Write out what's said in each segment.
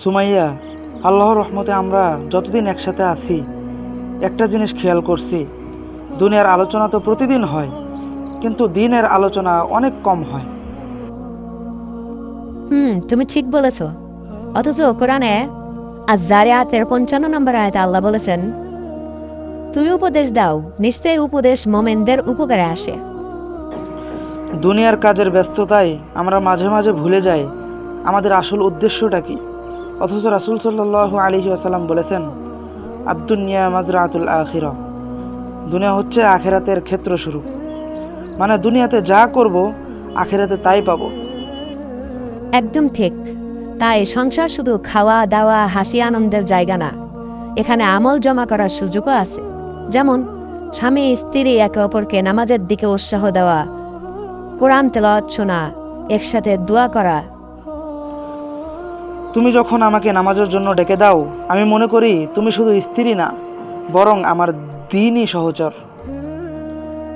সুমাইয়া, আল্লাহর রহমতে আমরা যতদিন একসাথে আছি একটা জিনিস খেয়াল করছি, দুনিয়ার আলোচনা তো প্রতিদিন হয়, কিন্তু দিনের আলোচনা অনেক কম হয়। তুমি ঠিক বলেছ। অথচ কোরআনে আয-যারিয়াতের ৫৫ নম্বর আয়াতে আল্লাহ বলেছেন, তুমি উপদেশ দাও, নিশ্চয়ই উপদেশ মোমেনদের উপকারে আসে। দুনিয়ার কাজের ব্যস্ততায় আমরা মাঝে মাঝে ভুলে যাই আমাদের আসল উদ্দেশ্যটা কি। অথচ রাসূল সাল্লাল্লাহু আলাইহি ওয়াসাল্লাম বলেছেন, আদ-দুনিয়া মাজরাতুল আখিরা, দুনিয়া হচ্ছে আখেরাতের ক্ষেত্রস্বরূপ। মানে দুনিয়াতে যা করব আখেরাতে তাই পাবো। একদম ঠিক। তাই সংসার শুধু খাওয়া দাওয়া হাসি আনন্দের জায়গা না, এখানে আমল জমা করার সুযোগও আছে। যেমন স্বামী স্ত্রী একে অপরকে নামাজের দিকে উৎসাহ দেওয়া, কোরআন তেলাওয়াত শোনা, একসাথে দোয়া করা। তুমি যখন আমাকে নামাজের জন্য ডেকে দাও, আমি মনে করি তুমি শুধু স্ত্রী না, বরং আমার দ্বীনি সহচর।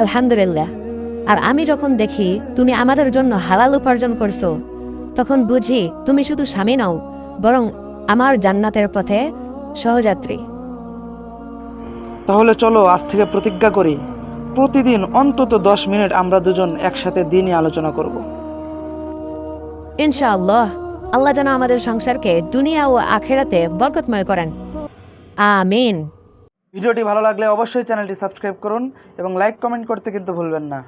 আলহামদুলিল্লাহ। আর আমি যখন দেখি তুমি আমাদের জন্য হালাল উপার্জন করছো, তখন বুঝি তুমি শুধু স্বামী নাও, বরং আমার জান্নাতের পথে সহযাত্রী। তাহলে চলো আজ থেকে প্রতিজ্ঞা করি, প্রতিদিন অন্তত 10 মিনিট আমরা দুজন একসাথে দ্বীনি আলোচনা করব। ইনশাআল্লাহ, আল্লাহ যেন আমাদের সংসারকে দুনিয়া ও আখেরাতে বরকতময় করেন। আমিন। ভিডিওটি ভালো লাগলে অবশ্যই চ্যানেলটি সাবস্ক্রাইব করুন এবং লাইক কমেন্ট করতে কিন্তু ভুলবেন না।